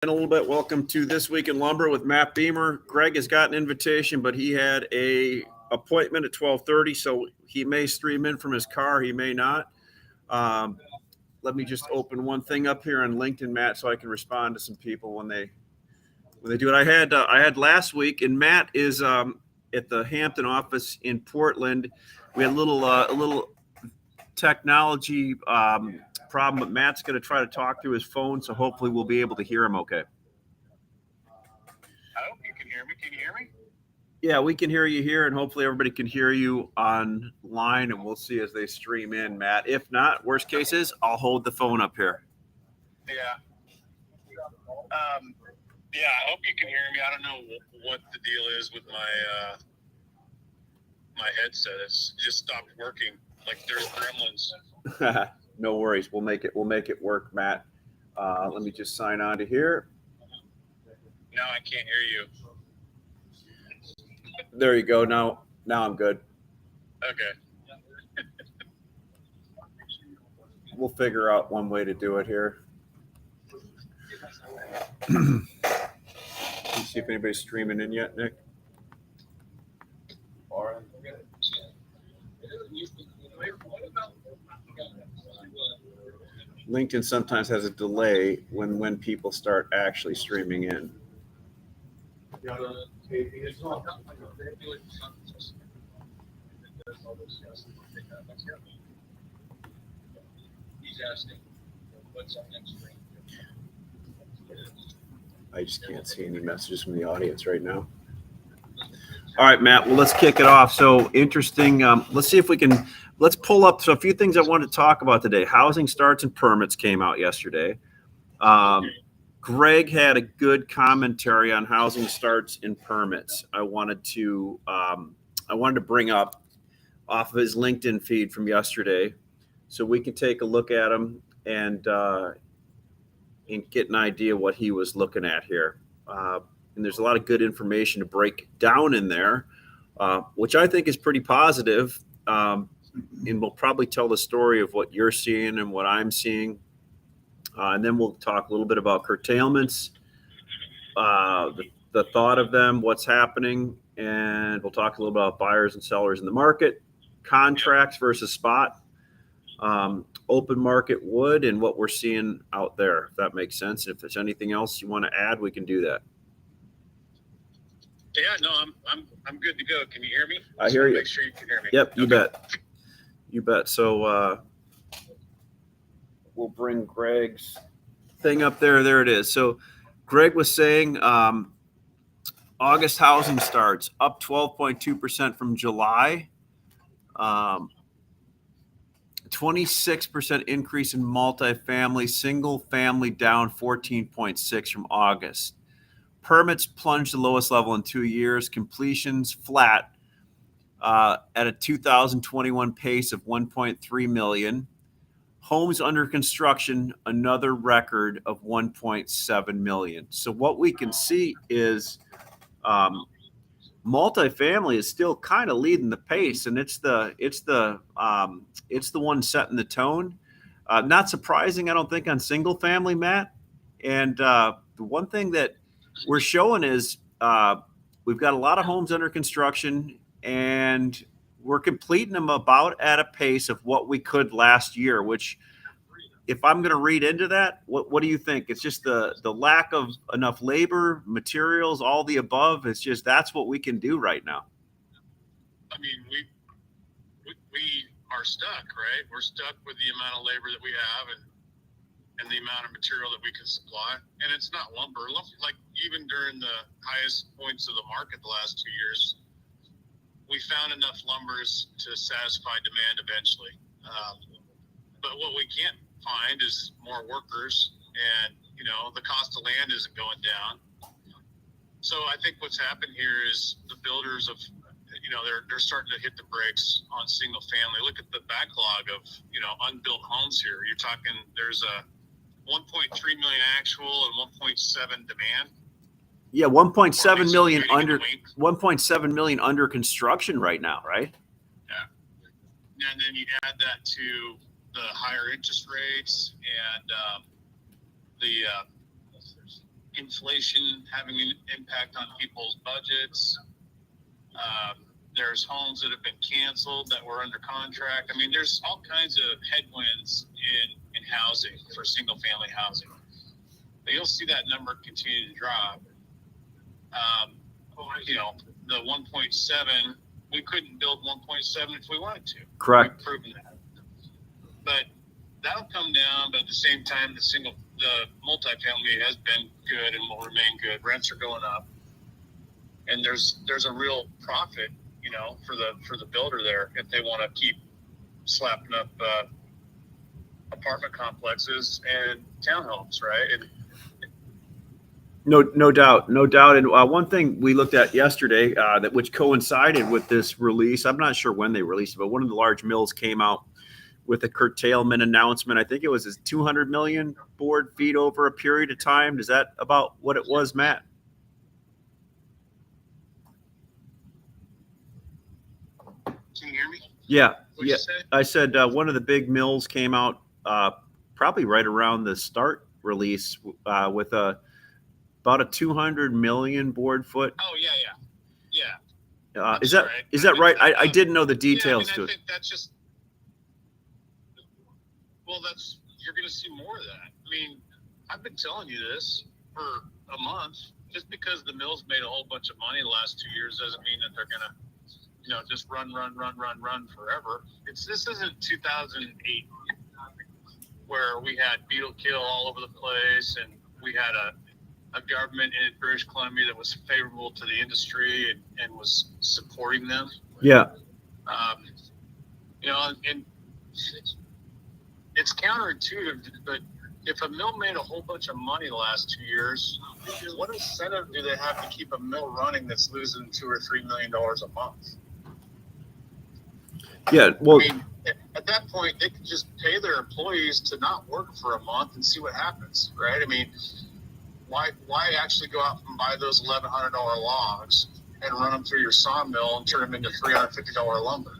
In a little bit. Welcome to This Week in Lumber with Matt Beamer. Greg has got an invitation, but he had a appointment at 12:30, so he may stream in from his car. He may not. Um, Let me just open one thing up here on LinkedIn, Matt, so I can respond to some people when they do it. I had last week, and Matt is at the Hampton office in Portland. We had a little technology problem, but Matt's going to try to talk through his phone, so hopefully we'll be able to hear him okay. I hope you can hear me. Can you hear me? Yeah, we can hear you here, and hopefully everybody can hear you online, and we'll see as they stream in, Matt. If not, worst case is I'll hold the phone up here. Yeah. Yeah, I hope you can hear me. I don't know what the deal is with my headset. It's just stopped working. Like there's gremlins. No worries. We'll make it work, Matt. Let me just sign on to here. Now I can't hear you. There you go. Now I'm good. Okay. We'll figure out one way to do it here. Let's see if anybody's streaming in yet, Nick. LinkedIn sometimes has a delay when people start actually streaming in. I just can't see any messages from the audience right now. All right, Matt. Well, let's kick it off. So interesting. Let's see if we can. Let's pull up. So a few things I wanted to talk about today. Housing starts and permits came out yesterday. Greg had a good commentary on housing starts and permits. I wanted to bring up off of his LinkedIn feed from yesterday, so we can take a look at them and get an idea what he was looking at here. And there's a lot of good information to break down in there, which I think is pretty positive. And we'll probably tell the story of what you're seeing and what I'm seeing. And then we'll talk a little bit about curtailments, the thought of them, what's happening, and we'll talk a little about buyers and sellers in the market, contracts versus spot, open market wood, and what we're seeing out there, if that makes sense. If there's anything else you want to add, we can do that. Yeah, no, I'm good to go. Can you hear me? I hear you. Make sure you can hear me. Yep, you bet. You bet. So we'll bring Greg's thing up there. There it is. So Greg was saying August housing starts up 12.2% from July. 26% increase in multifamily, single family down 14.6 from August. Permits plunged the lowest level in 2 years. Completions flat at a 2021 pace of 1.3 million. Homes under construction, another record of 1.7 million. So what we can see is multifamily is still kind of leading the pace, and it's the one setting the tone. Not surprising, I don't think, on single family, Matt. And the one thing that we're showing is we've got a lot of homes under construction, and we're completing them about at a pace of what we could last year, which, if I'm going to read into that, what do you think? It's just the lack of enough labor, materials, all the above. It's just that's what we can do right now. I mean, we are stuck, right? We're stuck with the amount of labor that we have and the amount of material that we can supply. And it's not lumber. Like even during the highest points of the market the last 2 years, we found enough lumbers to satisfy demand eventually. But what we can't find is more workers, and the cost of land isn't going down. So I think what's happened here is the builders of they're starting to hit the brakes on single family. Look at the backlog of unbuilt homes here. You're talking there's a 1.3 million actual and 1.7 demand. Yeah, 1.7 million under construction right now, right? Yeah. And then you add that to the higher interest rates and the inflation having an impact on people's budgets. There's homes that have been canceled that were under contract. I mean, there's all kinds of headwinds in housing for single family housing. But you'll see that number continue to drop. You know, the 1.7, we couldn't build 1.7 if we wanted to. Correct. We've proven that. But that'll come down, but at the same time, the multifamily has been good and will remain good. Rents are going up. And there's a real profit, you know, for the builder there if they want to keep slapping up apartment complexes and townhomes, right? And No doubt. And one thing we looked at yesterday that which coincided with this release, I'm not sure when they released it, but one of the large mills came out with a curtailment announcement. I think it was 200 million board feet over a period of time. Is that about what it was, Matt? can you hear me? Yeah. What'd Yeah. you say? I said one of the big mills came out probably right around the start release with about a 200 million board foot. Oh, yeah. Is That's that right. is that right? I didn't know the Yeah, details I to it. think that's just, well, you're going to see more of that. I mean, I've been telling you this for a month. Just because the mill's made a whole bunch of money the last 2 years doesn't mean that they're going to, you know, just run forever. This isn't 2008 where we had beetle kill all over the place and we had a government in British Columbia that was favorable to the industry and was supporting them. Yeah. You know, and it's counterintuitive, but if a mill made a whole bunch of money the last 2 years, what incentive do they have to keep a mill running that's losing $2 or $3 million a month? Yeah. Well, I mean, at that point, they could just pay their employees to not work for a month and see what happens, right? I mean, why actually go out and buy those $1,100 logs and run them through your sawmill and turn them into $350 lumber?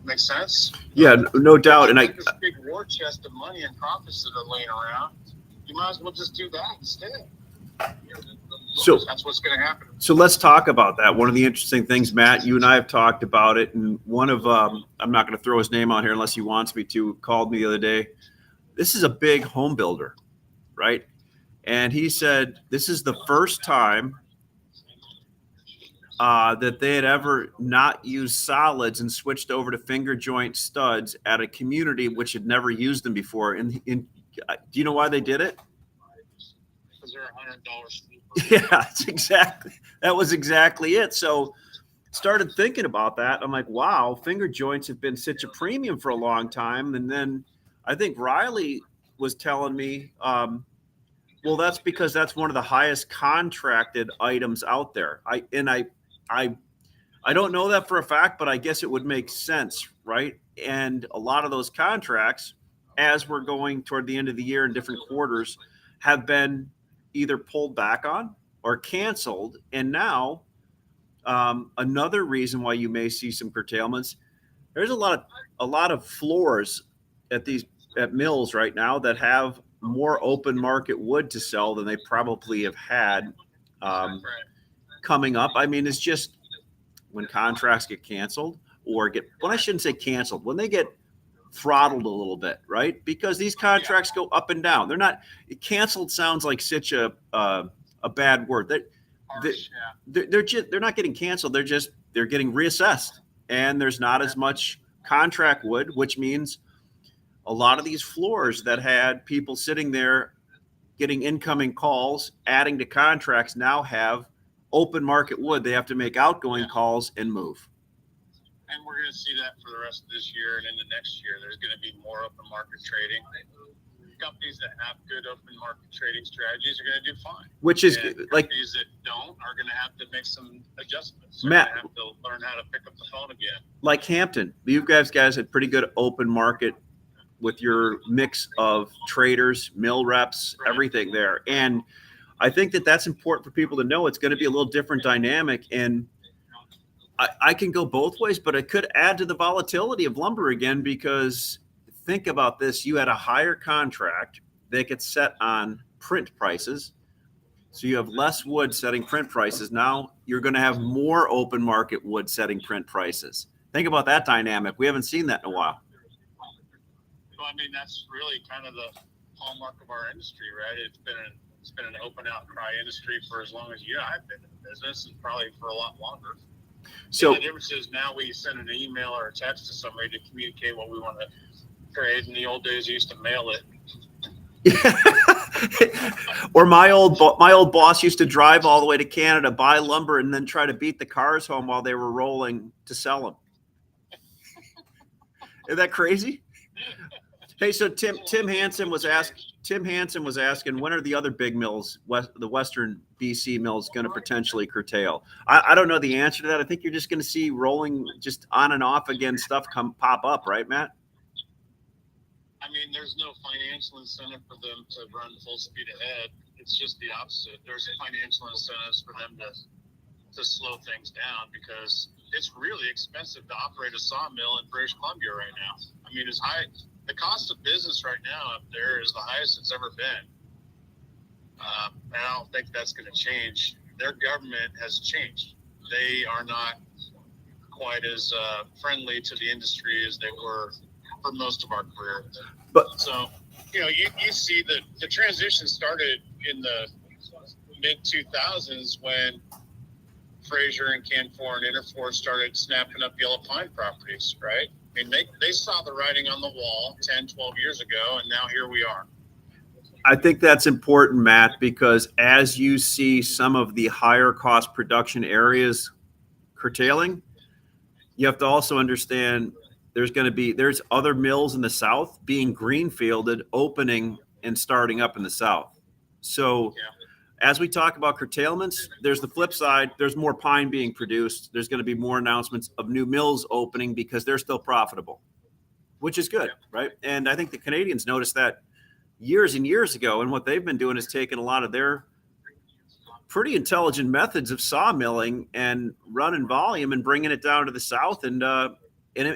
Make sense? yeah, no doubt. And This big war chest of money and profits that are laying around, you might as well just do that instead. So- that's what's going to happen. So let's talk about that. One of the interesting things, Matt, you and I have talked about it, and one of I'm not going to throw his name out here unless he wants me to. Called me the other day. This is a big home builder, right? And he said this is the first time that they had ever not used solids and switched over to finger joint studs at a community which had never used them before. And do you know why they did it? Because they're $100. Yeah, that was exactly it. So started thinking about that. I'm like, wow, finger joints have been such a premium for a long time. And then I think Riley was telling me, well, that's because that's one of the highest contracted items out there. I don't know that for a fact, but I guess it would make sense, right? And a lot of those contracts, as we're going toward the end of the year in different quarters, have been either pulled back on or canceled. And now another reason why you may see some curtailments, there's a lot of floors at mills right now that have more open market wood to sell than they probably have had coming up. I mean, it's just when contracts get canceled or I shouldn't say canceled, when they get throttled a little bit, right? Because these contracts go up and down. They're not canceled. Sounds like such a bad word. They're not getting canceled. They're getting reassessed, and there's not as much contract wood, which means a lot of these floors that had people sitting there getting incoming calls, adding to contracts, now have open market wood. They have to make outgoing calls and move. And we're going to see that for the rest of this year and into next year. There's going to be more open market trading. Companies that have good open market trading strategies are going to do fine. Which is and like companies that don't are going to have to make some adjustments. Matt, They're going to have to learn how to pick up the phone again. like Hampton. You guys had pretty good open market with your mix of traders, mill reps, everything there. And I think that's important for people to know. It's going to be a little different dynamic. And I can go both ways, but it could add to the volatility of lumber again, because think about this. You had a higher contract. They could set on print prices, So you have less wood setting print prices. Now you're going to have more open market wood setting print prices. Think about that dynamic. We haven't seen that in a while. Well, I mean, that's really kind of the hallmark of our industry, right? It's been an open outcry industry for as long as I've been in the business, and probably for a lot longer. So the difference is now we send an email or a text to somebody to communicate what we want to trade. In the old days, we used to mail it. Or my old boss used to drive all the way to Canada, buy lumber, and then try to beat the cars home while they were rolling to sell them. Isn't that crazy? Hey, so Tim Hansen was asking, when are the other big mills, the Western BC mills, going to potentially curtail? I don't know the answer to that. I think you're just going to see rolling just on and off again stuff pop up, right, Matt? I mean, there's no financial incentive for them to run full speed ahead. It's just the opposite. There's financial incentives for them to slow things down, because it's really expensive to operate a sawmill in British Columbia right now. I mean, the cost of business right now up there is the highest it's ever been. And I don't think that's going to change. Their government has changed. They are not quite as friendly to the industry as they were for most of our career. But so, you see the transition started in the mid 2000s when Fraser and Canfor and Interfor started snapping up yellow pine properties, right? I mean, they saw the writing on the wall 10, 12 years ago, and now here we are. I think that's important, Matt, because as you see some of the higher cost production areas curtailing, you have to also understand there's other mills in the South being greenfielded, opening and starting up in the South. So as we talk about curtailments, there's the flip side. There's more pine being produced. There's going to be more announcements of new mills opening because they're still profitable, which is good, right? And I think the Canadians noticed that years and years ago. And what they've been doing is taking a lot of their pretty intelligent methods of sawmilling and running volume and bringing it down to the South and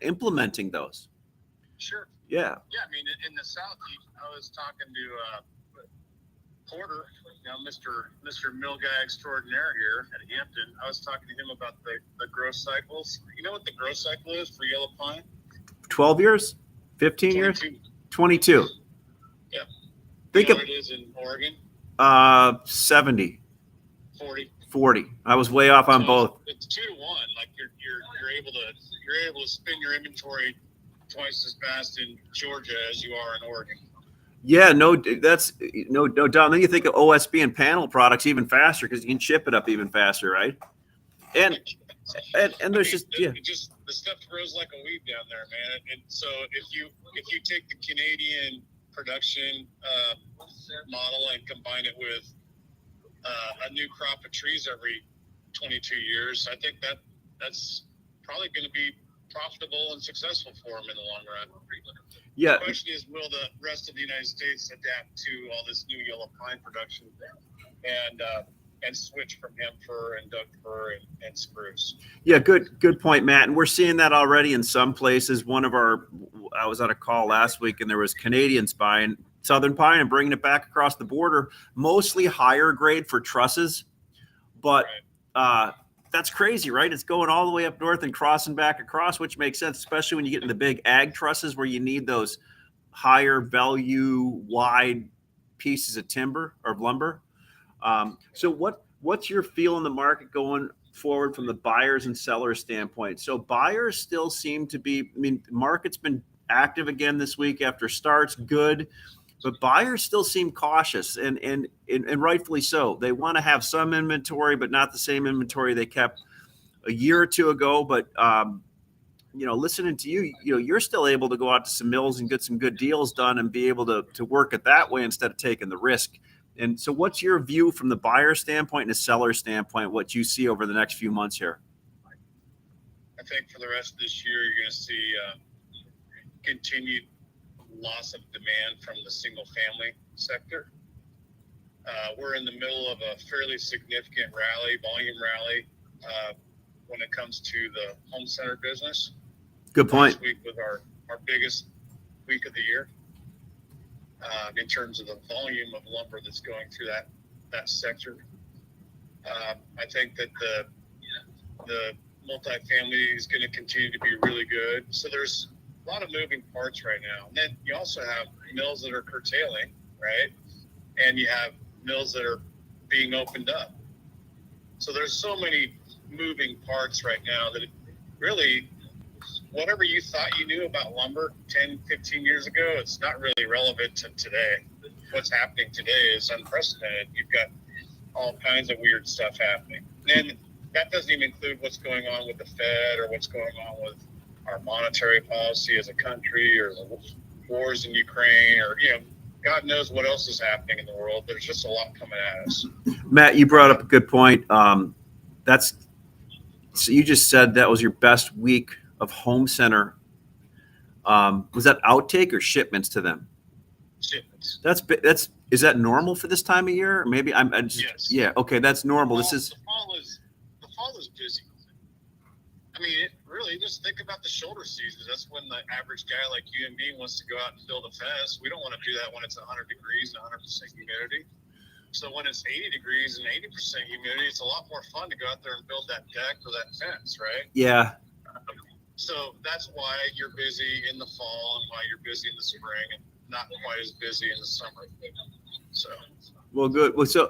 implementing those. Sure. Yeah. Yeah. I mean, in the South, I was talking to Porter, Mr. Mill Guy Extraordinaire here at Hampton. I was talking to him about the growth cycles. You know what the growth cycle is for yellow pine? 12 years? 15 years? 22. Yeah. Think what it is in Oregon? 70. 40. I was way off on both. It's 2 to 1. Like you're able to spin your inventory twice as fast in Georgia as you are in Oregon. Yeah, that's no doubt. Then you think of OSB and panel products even faster because you can chip it up even faster, right? And there's just the stuff grows like a weed down there, man. And so if you take the Canadian production model and combine it with a new crop of trees every 22 years, I think that's probably going to be profitable and successful for them in the long run. Yeah. The question is, will the rest of the United States adapt to all this new yellow pine production and switch from hemp fir and Doug fir and spruce? Yeah, good point, Matt. And we're seeing that already in some places. I was on a call last week, and there was Canadians buying Southern pine and bringing it back across the border, mostly higher grade for trusses. But that's crazy, right? It's going all the way up north and crossing back across, which makes sense, especially when you get in the big ag trusses where you need those higher value, wide pieces of timber or lumber. So what's your feel in the market going forward from the buyers and sellers standpoint? So buyers still seem to be, the market's been active again this week after starts, good, but buyers still seem cautious and rightfully so. They want to have some inventory, but not the same inventory they kept a year or two ago. But, listening to you, you're still able to go out to some mills and get some good deals done and be able to work it that way instead of taking the risk. And so what's your view from the buyer standpoint and the seller standpoint, what you see over the next few months here? I think for the rest of this year, you're going to see continued loss of demand from the single family sector. We're in the middle of a fairly significant volume rally, when it comes to the home center business. Good point. Last week was our biggest week of the year. In terms of the volume of lumber that's going through that that sector. I think that the multifamily is going to continue to be really good. So there's a lot of moving parts right now. And then you also have mills that are curtailing, right? And you have mills that are being opened up. So there's so many moving parts right now that it really, whatever you thought you knew about lumber 10, 15 years ago, it's not really relevant to today. What's happening today is unprecedented. You've got all kinds of weird stuff happening. And that doesn't even include what's going on with the Fed or what's going on with our monetary policy as a country, or the wars in Ukraine, or, God knows what else is happening in the world. There's just a lot coming at us. Matt, you brought up a good point. So you just said that was your best week of home center. Was that outtake or shipments to them? Shipments. Is that normal for this time of year? Maybe Yes. Yeah. Okay. That's normal. The fall is busy. I mean, really, just think about the shoulder seasons. That's when the average guy like you and me wants to go out and build a fence. We don't want to do that when it's 100 degrees and 100% humidity. So when it's 80 degrees and 80% humidity, it's a lot more fun to go out there and build that deck or that fence, right? Yeah. So that's why you're busy in the fall and why you're busy in the spring and not quite as busy in the summer. So. Well, good. Well, so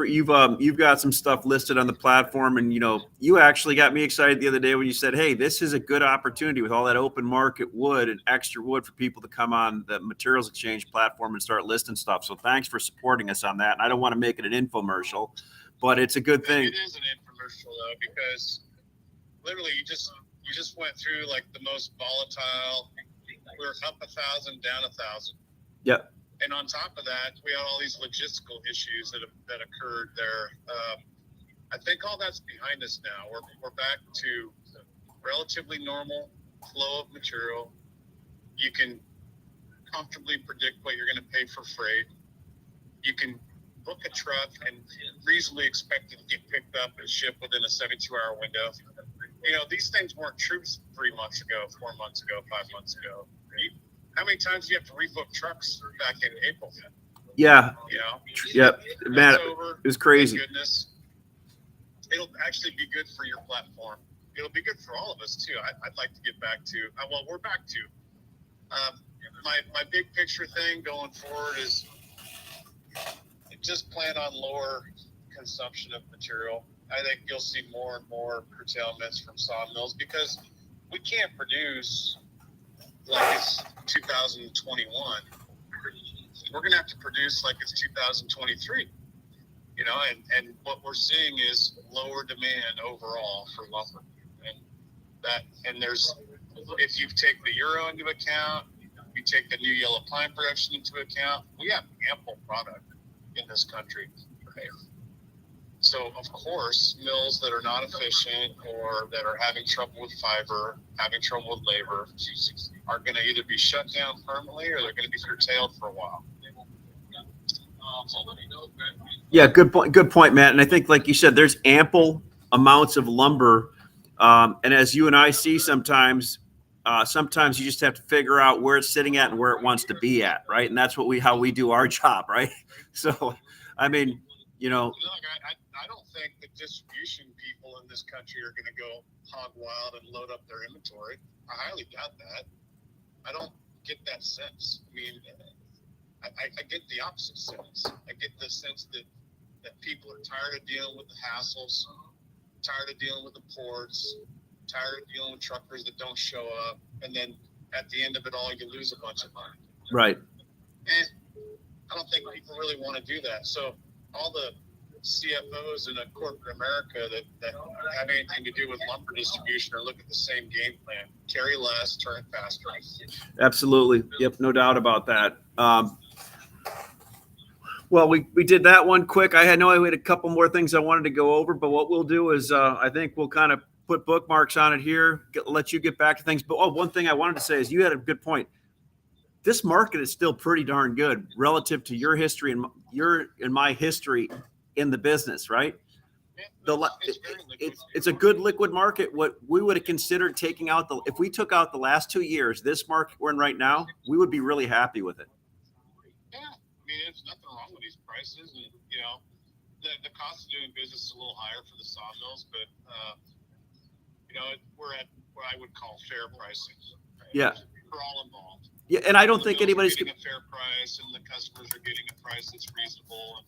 you've got some stuff listed on the platform, and you actually got me excited the other day when you said, "Hey, this is a good opportunity with all that open market wood and extra wood for people to come on the Materials Exchange platform and start listing stuff." So thanks for supporting us on that. And I don't want to make it an infomercial, but it's a good thing. It is an infomercial though, because literally you just went through like the most volatile. We were up 1,000, down 1,000. Yep. And on top of that, we had all these logistical issues that occurred there. I think all that's behind us now. We're back to relatively normal flow of material. You can comfortably predict what you're going to pay for freight. You can book a truck and reasonably expect it to get picked up and shipped within a 72-hour window. These things weren't true 3 months ago, 4 months ago, 5 months ago. How many times do you have to rebook trucks back in April? Yeah. Yep. Man, over. It was crazy. Thank goodness. It'll actually be good for your platform. It'll be good for all of us too. I'd like to get back to, we're back to my big picture thing going forward is just plan on lower consumption of material. I think you'll see more and more curtailments from sawmills because we can't produce like it's 2021. We're going to have to produce like it's 2023, and what we're seeing is lower demand overall for lumber. And there's, if you take the euro into account, you take the new yellow pine production into account, we have ample product in this country. Right? So, of course, mills that are not efficient or that are having trouble with fiber, having trouble with labor, are going to either be shut down permanently or they're going to be curtailed for a while. Yeah, good point, Matt. And I think, like you said, there's ample amounts of lumber. And as you and I see sometimes you just have to figure out where it's sitting at and where it wants to be at, right? And that's how we do our job, right? So, I mean, Look, I don't think the distribution people in this country are going to go hog wild and load up their inventory. I highly doubt that. I don't get that sense. I mean, I get the opposite sense. I get the sense that people are tired of dealing with the hassles, tired of dealing with the ports, tired of dealing with truckers that don't show up, and then at the end of it all, you lose a bunch of money. Right. I don't think people really want to do that. So all the CFOs in a corporate America that have anything to do with lumber distribution are looking at the same game plan: carry less, turn faster. Absolutely. Yep. No doubt about that. Well, we did that one quick. I had a couple more things I wanted to go over, but what we'll do is I think we'll kind of put bookmarks on it here, let you get back to things. But one thing I wanted to say is you had a good point. This market is still pretty darn good relative to your history and my history in the business, right? It's a good liquid market. What we would have considered taking out if we took out the last 2 years, this market we're in right now, we would be really happy with it. Yeah, I mean, there's nothing wrong with these prices, and the cost of doing business is a little higher for the sawmills, but we're at what I would call fair pricing. Right? Yeah. For all involved. Yeah, and I don't The think mills are anybody's. getting a fair price, and the customers are getting a price that's reasonable,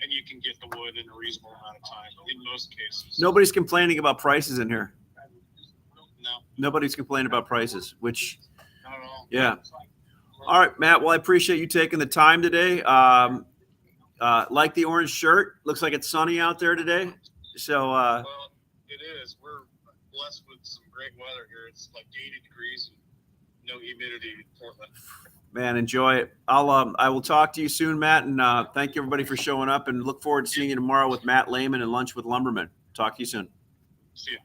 and you can get the wood in a reasonable amount of time in most cases. Nobody's complaining about prices in here. No, Nobody's complaining about prices, which, not at all. yeah. All right, Matt. Well, I appreciate you taking the time today. Like the orange shirt. Looks like it's sunny out there today. So, Well, it is. We're blessed with some great weather here. It's like 80 degrees and no humidity in Portland. man, enjoy it. I will talk to you soon, Matt, and thank you everybody for showing up, and look forward to seeing you tomorrow with Matt Lehman and Lunch with Lumberman. Talk to you soon. See ya.